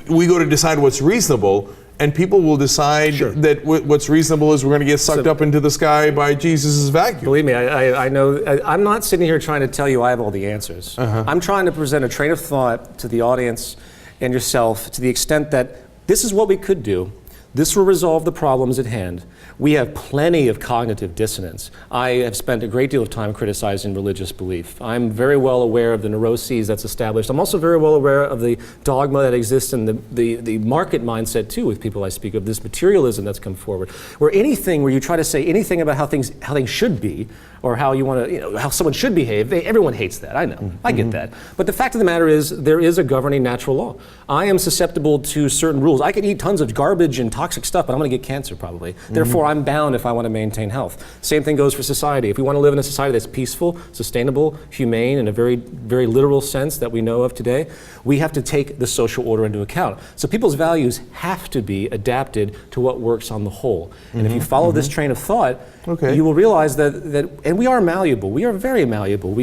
Speaker 1: we go to decide what's reasonable, and people will decide
Speaker 2: Sure.
Speaker 1: that what's reasonable is we're going to get sucked up into the sky by Jesus' vacuum.
Speaker 2: Believe me, I know. I'm not sitting here trying to tell you I have all the answers. I'm trying to present a train of thought to the audience and yourself to the extent that this is what we could do. This will resolve the problems at hand. We have plenty of cognitive dissonance. I have spent a great deal of time criticizing religious belief. I'm very well aware of the neuroses that's established. I'm also very well aware of the dogma that exists in the market mindset too with people I speak of, this materialism that's come forward. Where you try to say anything about how things should be, or how you want to, how someone should behave, everyone hates that, I know, I get that. But the fact of the matter is, there is a governing natural law. I am susceptible to certain rules. I can eat tons of garbage and toxic stuff, but I'm going to get cancer probably. Therefore, I'm bound if I want to maintain health. Same thing goes for society. If we want to live in a society that's peaceful, sustainable, humane, in a very, very literal sense that we know of today, we have to take the social order into account. So people's values have to be adapted to what works on the whole. And if you follow this train of thought, you will realize that, and we are malleable. We are very malleable.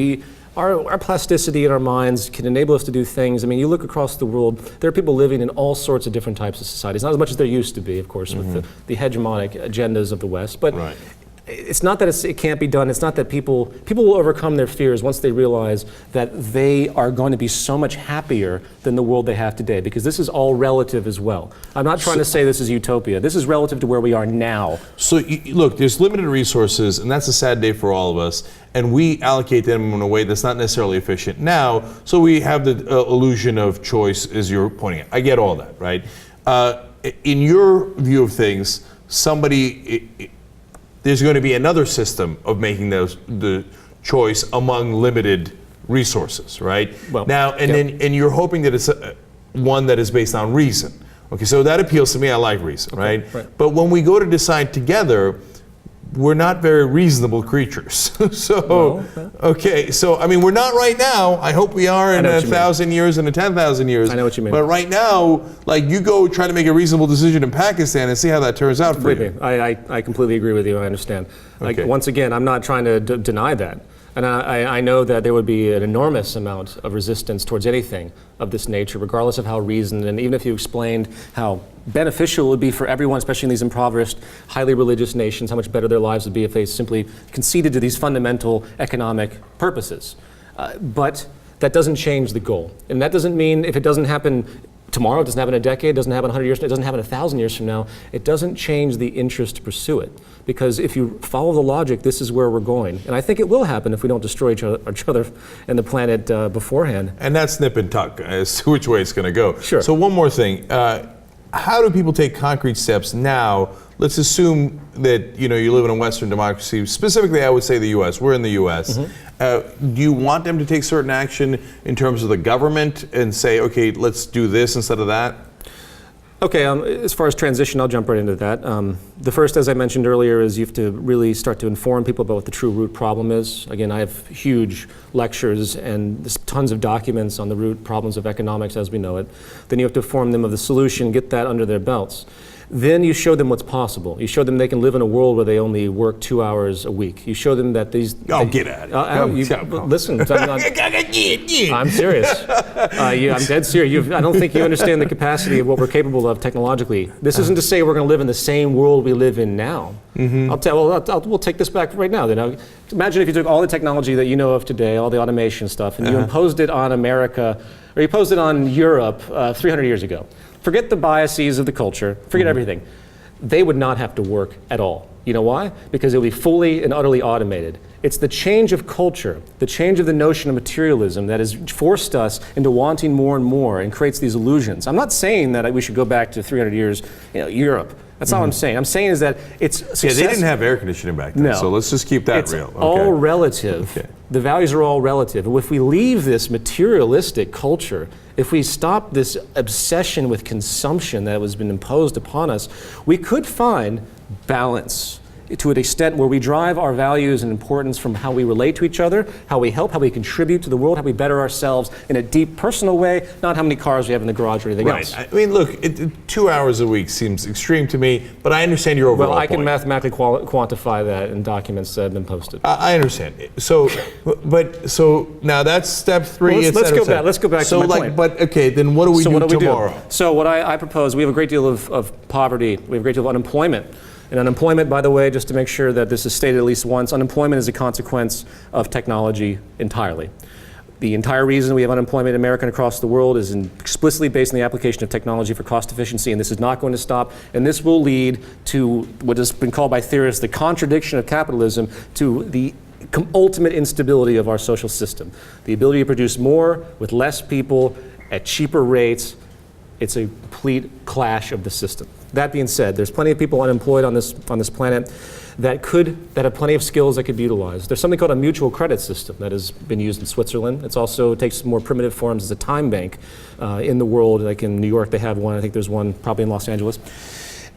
Speaker 2: Our plasticity in our minds can enable us to do things. I mean, you look across the world, there are people living in all sorts of different types of societies. Not as much as there used to be, of course, with the hegemonic agendas of the West. But it's not that it can't be done. It's not that people will overcome their fears once they realize that they are going to be so much happier than the world they have today, because this is all relative as well. I'm not trying to say this is utopia. This is relative to where we are now.
Speaker 1: So look, there's limited resources, and that's a sad day for all of us, and we allocate them in a way that's not necessarily efficient now, so we have the illusion of choice, as you're pointing out. I get all that, right? In your view of things, somebody there's going to be another system of making the choice among limited resources, right?
Speaker 2: Well,
Speaker 1: now, and you're hoping that it's one that is based on reason. Okay, so that appeals to me. I like reason, right? But when we go to decide together, we're not very reasonable creatures. So, okay, so I mean, we're not right now. I hope we are in 1,000 years and 10,000 years.
Speaker 2: I know what you mean.
Speaker 1: But right now, like, you go try to make a reasonable decision in Pakistan and see how that turns out for you.
Speaker 2: I completely agree with you. I understand.
Speaker 1: Okay.
Speaker 2: Like, once again, I'm not trying to deny that. And I know that there would be an enormous amount of resistance towards anything of this nature, regardless of how reasoned, and even if you explained how beneficial it would be for everyone, especially in these impoverished, highly religious nations, how much better their lives would be if they simply conceded to these fundamental economic purposes. But that doesn't change the goal. And that doesn't mean if it doesn't happen tomorrow, it doesn't happen in a decade, it doesn't happen 100 years, it doesn't happen 1,000 years from now, it doesn't change the interest to pursue it. Because if you follow the logic, this is where we're going. And I think it will happen if we don't destroy each other and the planet beforehand.
Speaker 1: And that's nip and tuck as to which way it's going to go.
Speaker 2: Sure.
Speaker 1: So one more thing. How do people take concrete steps now? Let's assume that you live in a Western democracy. Specifically, I would say the U.S. We're in the U.S. Do you want them to take certain action in terms of the government and say, okay, let's do this instead of that?
Speaker 2: Okay, as far as transition, I'll jump right into that. The first, as I mentioned earlier, is you have to really start to inform people about what the true root problem is. Again, I have huge lectures and there's tons of documents on the root problems of economics as we know it. Then you have to inform them of the solution, get that under their belts. Then you show them what's possible. You show them they can live in a world where they only work 2 hours a week. You show them that these...
Speaker 1: Oh, get at it.
Speaker 2: Listen, I'm serious. I'm dead serious. I don't think you understand the capacity of what we're capable of technologically. This isn't to say we're going to live in the same world we live in now. We'll take this back right now. Then imagine if you took all the technology that you know of today, all the automation stuff, and you imposed it on America, or you imposed it on Europe 300 years ago. Forget the biases of the culture, forget everything. They would not have to work at all. You know why? Because it would be fully and utterly automated. It's the change of culture, the change of the notion of materialism that has forced us into wanting more and more and creates these illusions. I'm not saying that we should go back to 300 years, Europe. That's not what I'm saying. I'm saying is that it's success.
Speaker 1: Yeah, they didn't have air conditioning back then, so let's just keep that real.
Speaker 2: It's all relative. Okay. The values are all relative. And if we leave this materialistic culture, if we stop this obsession with consumption that has been imposed upon us, we could find balance to an extent where we drive our values and importance from how we relate to each other, how we help, how we contribute to the world, how we better ourselves in a deep personal way, not how many cars we have in the garage or anything else.
Speaker 1: I mean, look, 2 hours a week seems extreme to me, but I understand your overall point.
Speaker 2: Well, I can mathematically quantify that in documents that have been posted.
Speaker 1: I understand. So now that's step 3.
Speaker 2: Well, let's go back to my point.
Speaker 1: But okay, then what do we do tomorrow?
Speaker 2: So what I propose, we have a great deal of poverty, we have a great deal of unemployment. And unemployment, by the way, just to make sure that this is stated at least once, unemployment is a consequence of technology entirely. The entire reason we have unemployment in America and across the world is explicitly based on the application of technology for cost efficiency, and this is not going to stop. And this will lead to what has been called by theorists the contradiction of capitalism, to the ultimate instability of our social system. The ability to produce more with less people at cheaper rates. It's a complete clash of the system. That being said, there's plenty of people unemployed on this planet that have plenty of skills that could be utilized. There's something called a mutual credit system that has been used in Switzerland. It also takes more primitive forms as a time bank in the world. Like in New York, they have one. I think there's one probably in Los Angeles.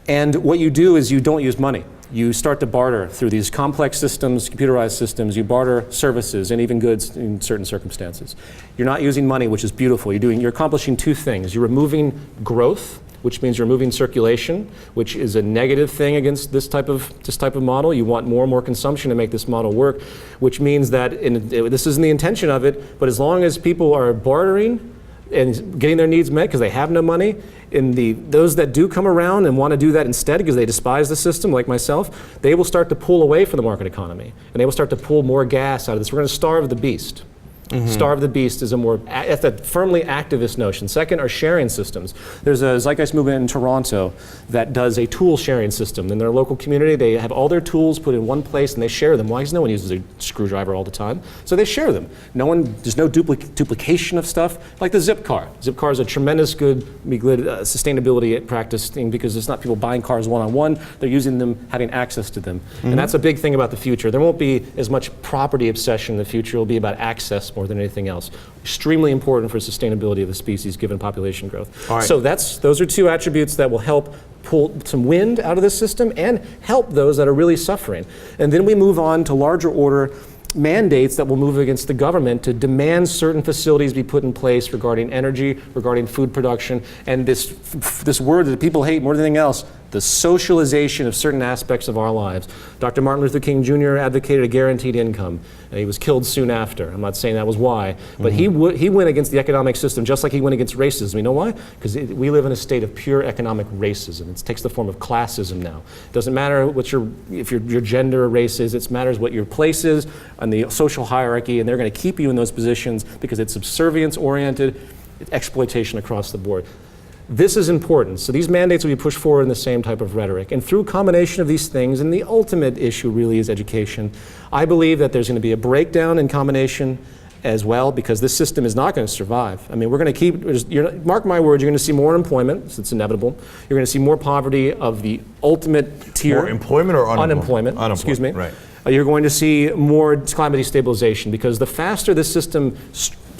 Speaker 2: And what you do is you don't use money. You start to barter through these complex systems, computerized systems. You barter services and even goods in certain circumstances. You're not using money, which is beautiful. You're accomplishing 2 things. You're removing growth, which means you're removing circulation, which is a negative thing against this type of model. You want more and more consumption to make this model work, which means that this isn't the intention of it, but as long as people are bartering and getting their needs met because they have no money, and those that do come around and want to do that instead because they despise the system, like myself, they will start to pull away from the market economy, and they will start to pull more gas out of this. We're going to starve the beast. Starve the beast is that's a firmly activist notion. Second are sharing systems. There's a Zeitgeist Movement in Toronto that does a tool sharing system. In their local community, they have all their tools put in one place and they share them. Why? Because no one uses a screwdriver all the time. So they share them. There's no duplication of stuff. Like the Zip car. Zip car is a tremendous good sustainability practice thing because it's not people buying cars one-on-one. They're using them, having access to them. And that's a big thing about the future. There won't be as much property obsession in the future. It'll be about access more than anything else. Extremely important for sustainability of the species given population growth.
Speaker 1: All right.
Speaker 2: So those are two attributes that will help pull some wind out of the system and help those that are really suffering. And then we move on to larger order mandates that will move against the government to demand certain facilities be put in place regarding energy, regarding food production, and this word that people hate more than anything else, the socialization of certain aspects of our lives. Dr. Martin Luther King Jr. advocated a guaranteed income, and he was killed soon after. I'm not saying that was why, but he went against the economic system just like he went against racism. You know why? Because we live in a state of pure economic racism. It takes the form of classism now. It doesn't matter what if your gender or race is, it matters what your place is on the social hierarchy, and they're going to keep you in those positions because it's subservience-oriented, exploitation across the board. This is important. So these mandates will be pushed forward in the same type of rhetoric. And through a combination of these things, and the ultimate issue really is education, I believe that there's going to be a breakdown in combination as well, because this system is not going to survive. I mean, we're going to mark my words, you're going to see more unemployment, so it's inevitable. You're going to see more poverty of the ultimate tier.
Speaker 1: More employment or
Speaker 2: unemployment? Excuse me.
Speaker 1: Right.
Speaker 2: You're going to see more climate destabilization, because the faster this system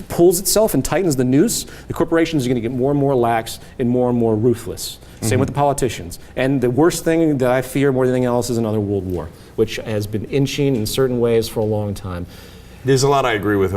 Speaker 2: pulls itself and tightens the noose, the corporations are going to get more and more lax and more ruthless. Same with the politicians. And the worst thing that I fear more than anything else is another world war, which has been inching in certain ways for a long time.
Speaker 1: There's a lot I agree with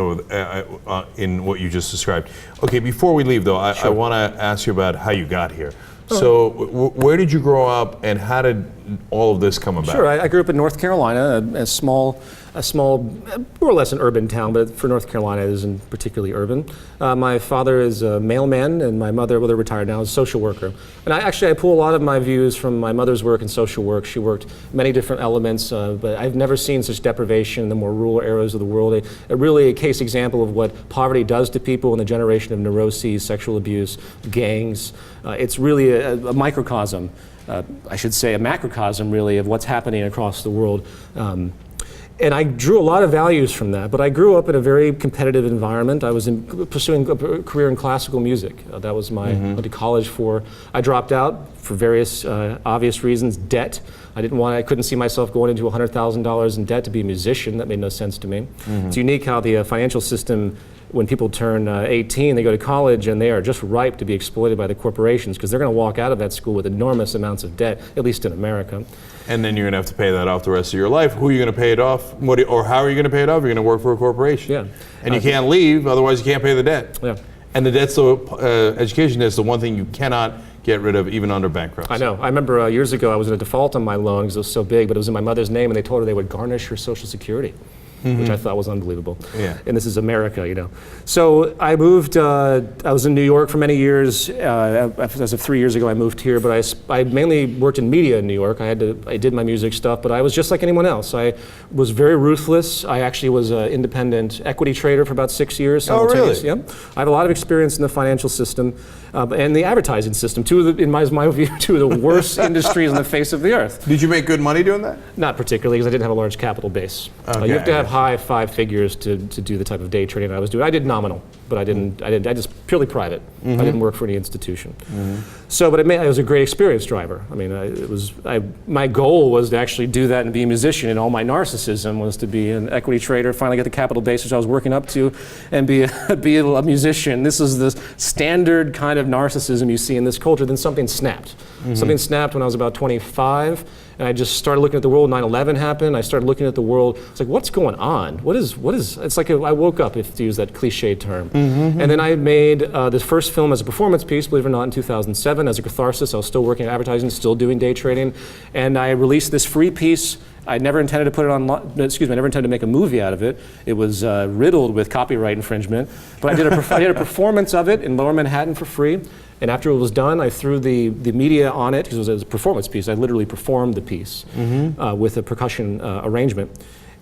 Speaker 1: in what you just described. Okay, before we leave though, I want to ask you about how you got here. So where did you grow up and how did all of this come about?
Speaker 2: Sure, I grew up in North Carolina, a small, more or less an urban town, but for North Carolina it isn't particularly urban. My father is a mailman and my mother, well they're retired now, is a social worker. And I pull a lot of my views from my mother's work in social work. She worked many different elements, but I've never seen such deprivation in the more rural areas of the world. Really a case example of what poverty does to people in the generation of neuroses, sexual abuse, gangs. It's really a microcosm. I should say a macrocosm really of what's happening across the world. And I drew a lot of values from that, but I grew up in a very competitive environment. I was pursuing a career in classical music. That was my, I went to college for. I dropped out for various obvious reasons. Debt. I couldn't see myself going into $100,000 in debt to be a musician. That made no sense to me. It's unique how the financial system, when people turn 18, they go to college and they are just ripe to be exploited by the corporations because they're going to walk out of that school with enormous amounts of debt, at least in America.
Speaker 1: And then you're going to have to pay that off the rest of your life. Who are you going to pay it off? Or how are you going to pay it off? You're going to work for a corporation.
Speaker 2: Yeah.
Speaker 1: And you can't leave, otherwise you can't pay the debt.
Speaker 2: Yeah.
Speaker 1: And the debt's education is the one thing you cannot get rid of even under bankruptcy.
Speaker 2: I know. I remember years ago I was in a default on my loan because it was so big, but it was in my mother's name and they told her they would garnish her Social Security. Which I thought was unbelievable.
Speaker 1: Yeah.
Speaker 2: And this is America, you know. So I moved, I was in New York for many years. As of 3 years ago, I moved here, but I mainly worked in media in New York. I did my music stuff, but I was just like anyone else. I was very ruthless. I actually was an independent equity trader for about 6 years.
Speaker 1: Oh, really?
Speaker 2: Yeah. I have a lot of experience in the financial system and the advertising system. In my view, two of the worst industries on the face of the earth.
Speaker 1: Did you make good money doing that?
Speaker 2: Not particularly, because I didn't have a large capital base.
Speaker 1: Okay.
Speaker 2: You have to have high five figures to do the type of day trading I was doing. I did nominal, but I just purely private. I didn't work for any institution. So, but it was a great experience driver. I mean, my goal was to actually do that and be a musician, and all my narcissism was to be an equity trader, finally get the capital base, which I was working up to, and be a musician. This is the standard kind of narcissism you see in this culture. Then something snapped. Something snapped when I was about 25. And I just started looking at the world. 9/11 happened. I started looking at the world. It's like, what's going on? What is? It's like I woke up, if to use that cliche term. And then I made this first film as a performance piece, believe it or not, in 2007 as a catharsis. I was still working in advertising, still doing day trading. And I released this free piece. I never intended to put it on, I never intended to make a movie out of it. It was riddled with copyright infringement. But I did a performance of it in Lower Manhattan for free. And after it was done, I threw the media on it, because it was a performance piece. I literally performed the piece with a percussion arrangement.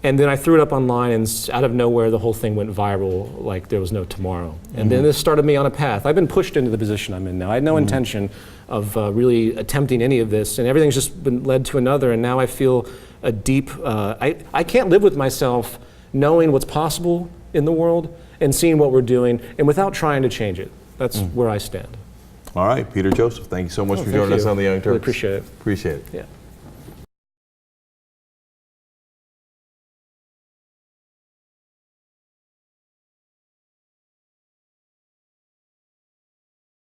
Speaker 2: And then I threw it up online, and out of nowhere, the whole thing went viral like there was no tomorrow. And then this started me on a path. I've been pushed into the position I'm in now. I had no intention of really attempting any of this, and everything's just been led to another, and now I feel a deep, I can't live with myself knowing what's possible in the world and seeing what we're doing, and without trying to change it. That's where I stand.
Speaker 1: All right, Peter Joseph, thank you so much for
Speaker 2: Thank
Speaker 1: joining us
Speaker 2: you.
Speaker 1: on the Young Turks.
Speaker 2: Really appreciate it.
Speaker 1: Appreciate it.
Speaker 2: Yeah.